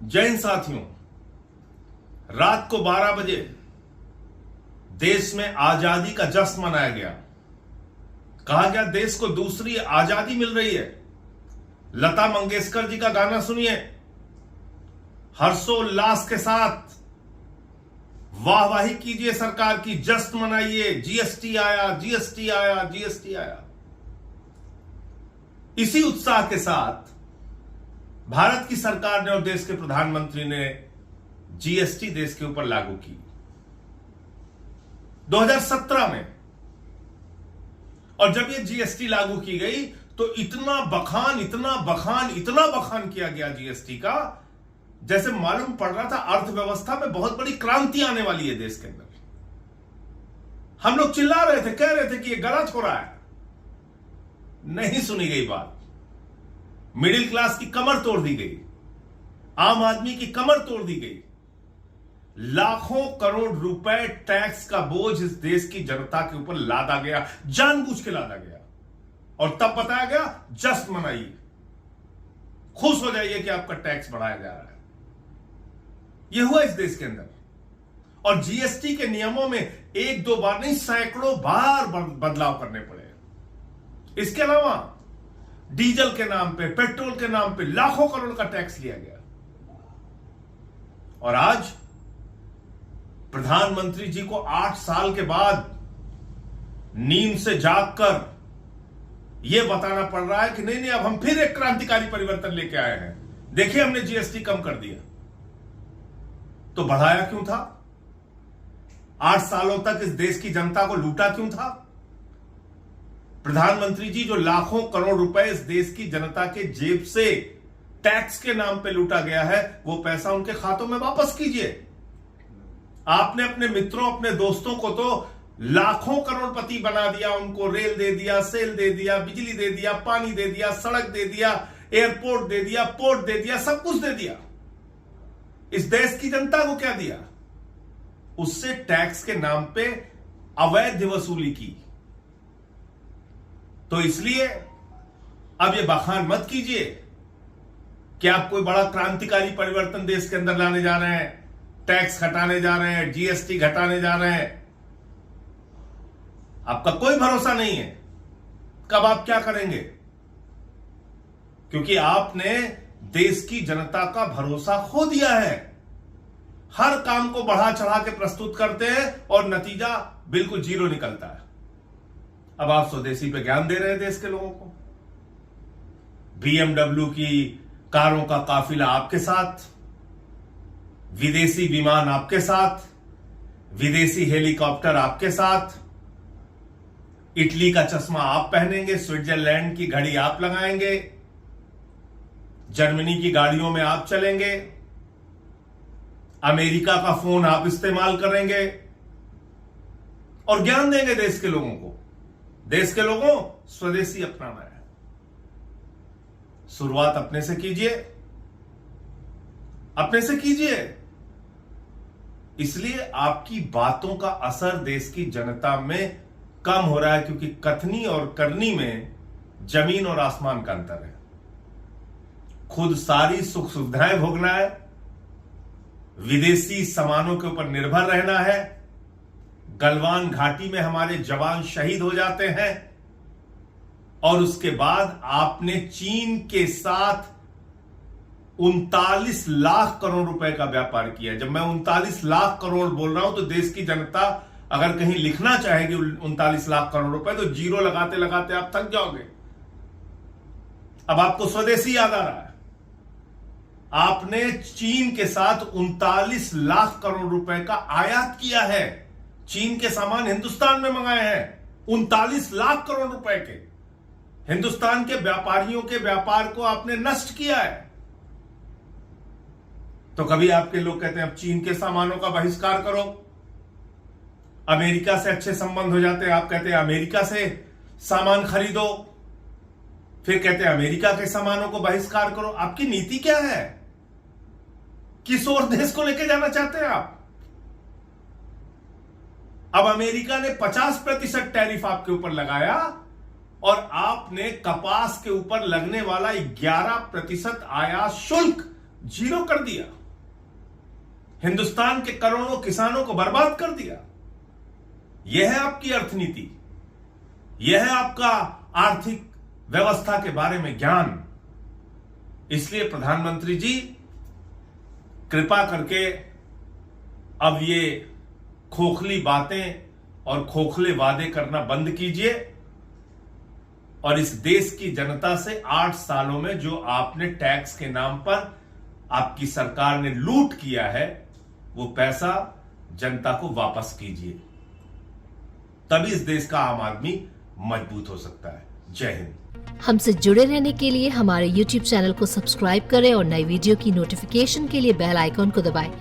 जय हिंद साथियों, रात को 12 बजे देश में आजादी का जश्न मनाया गया। कहा गया देश को दूसरी आजादी मिल रही है। लता मंगेशकर जी का गाना सुनिए, हर्षोल्लास के साथ वाहवाही कीजिए सरकार की, जश्न मनाइए। जीएसटी आया, जीएसटी आया, जीएसटी आया। इसी उत्साह के साथ भारत की सरकार ने और देश के प्रधानमंत्री ने जीएसटी देश के ऊपर लागू की 2017 में। और जब ये जीएसटी लागू की गई तो इतना बखान किया गया जीएसटी का, जैसे मालूम पड़ रहा था अर्थव्यवस्था में बहुत बड़ी क्रांति आने वाली है देश के अंदर। हम लोग चिल्ला रहे थे, कह रहे थे कि ये गलत हो रहा है। नहीं सुनी गई बात। मिडिल क्लास की कमर तोड़ दी गई, आम आदमी की कमर तोड़ दी गई। लाखों करोड़ रुपए टैक्स का बोझ इस देश की जनता के ऊपर लादा गया, जानबूझ के लादा गया। और तब बताया गया जश्न मनाइए, खुश हो जाइए कि आपका टैक्स बढ़ाया जा रहा है। यह हुआ इस देश के अंदर। और जीएसटी के नियमों में एक दो बार नहीं, सैकड़ों बार बदलाव करने पड़े। इसके अलावा डीजल के नाम पे, पेट्रोल के नाम पे लाखों करोड़ का टैक्स लिया गया। और आज प्रधानमंत्री जी को 8 साल के बाद नींद से जागकर यह बताना पड़ रहा है कि नहीं, अब हम फिर एक क्रांतिकारी परिवर्तन लेके आए हैं। देखिए, हमने जीएसटी कम कर दिया। तो बढ़ाया क्यों था? 8 सालों तक इस देश की जनता को लूटा क्यों था? प्रधानमंत्री जी, जो लाखों करोड़ रुपए इस देश की जनता के जेब से टैक्स के नाम पे लूटा गया है, वो पैसा उनके खातों में वापस कीजिए। आपने अपने मित्रों, अपने दोस्तों को तो लाखों करोड़पति बना दिया, उनको रेल दे दिया, सेल दे दिया, बिजली दे दिया, पानी दे दिया, सड़क दे दिया, एयरपोर्ट दे दिया, पोर्ट दे दिया, सब कुछ दे दिया। इस देश की जनता को क्या दिया? उससे टैक्स के नाम पे अवैध वसूली की। तो इसलिए अब ये बखान मत कीजिए कि आप कोई बड़ा क्रांतिकारी परिवर्तन देश के अंदर लाने जा रहे हैं, टैक्स घटाने जा रहे हैं, जीएसटी घटाने जा रहे हैं। आपका कोई भरोसा नहीं है कब आप क्या करेंगे, क्योंकि आपने देश की जनता का भरोसा खो दिया है। हर काम को बढ़ा चढ़ा के प्रस्तुत करते हैं और नतीजा बिल्कुल जीरो निकलता है। अब आप स्वदेशी पे ज्ञान दे रहे हैं देश के लोगों को। बीएमडब्ल्यू की कारों का काफिला आपके साथ, विदेशी विमान आपके साथ, विदेशी हेलीकॉप्टर आपके साथ, इटली का चश्मा आप पहनेंगे, स्विट्जरलैंड की घड़ी आप लगाएंगे, जर्मनी की गाड़ियों में आप चलेंगे, अमेरिका का फोन आप इस्तेमाल करेंगे और ज्ञान देंगे देश के लोगों को। देश के लोगों, स्वदेशी अपनाना है। शुरुआत अपने से कीजिए, अपने से कीजिए। इसलिए आपकी बातों का असर देश की जनता में कम हो रहा है, क्योंकि कथनी और करनी में जमीन और आसमान का अंतर है। खुद सारी सुख सुविधाएं भोगना है, विदेशी सामानों के ऊपर निर्भर रहना है। गलवान घाटी में हमारे जवान शहीद हो जाते हैं और उसके बाद आपने चीन के साथ 39 लाख करोड़ रुपए का व्यापार किया। जब मैं 39 लाख करोड़ बोल रहा हूं तो देश की जनता अगर कहीं लिखना चाहेगी 39 लाख करोड़ रुपए, तो जीरो लगाते लगाते आप थक जाओगे। अब आपको स्वदेशी याद आ रहा है। आपने चीन के साथ 39 लाख करोड़ रुपए का आयात किया है। चीन के सामान हिंदुस्तान में मंगाए हैं 39 लाख करोड़ रुपए के। हिंदुस्तान के व्यापारियों के व्यापार को आपने नष्ट किया है। तो कभी आपके लोग कहते हैं अब चीन के सामानों का बहिष्कार करो, अमेरिका से अच्छे संबंध हो जाते हैं, आप कहते हैं अमेरिका से सामान खरीदो, फिर कहते हैं अमेरिका के सामानों को बहिष्कार करो। आपकी नीति क्या है? किस ओर देश को लेके जाना चाहते हैं आप? अब अमेरिका ने 50% टैरिफ आपके ऊपर लगाया और आपने कपास के ऊपर लगने वाला 11% आयात शुल्क जीरो कर दिया, हिंदुस्तान के करोड़ों किसानों को बर्बाद कर दिया। यह है आपकी अर्थनीति, यह है आपका आर्थिक व्यवस्था के बारे में ज्ञान। इसलिए प्रधानमंत्री जी, कृपा करके अब ये खोखली बातें और खोखले वादे करना बंद कीजिए और इस देश की जनता से 8 सालों में जो आपने टैक्स के नाम पर आपकी सरकार ने लूट किया है, वो पैसा जनता को वापस कीजिए, तभी इस देश का आम आदमी मजबूत हो सकता है। जय हिंद। हमसे जुड़े रहने के लिए हमारे YouTube चैनल को सब्सक्राइब करें और नई वीडियो की नोटिफिकेशन के लिए बेल आइकॉन को दबाएं।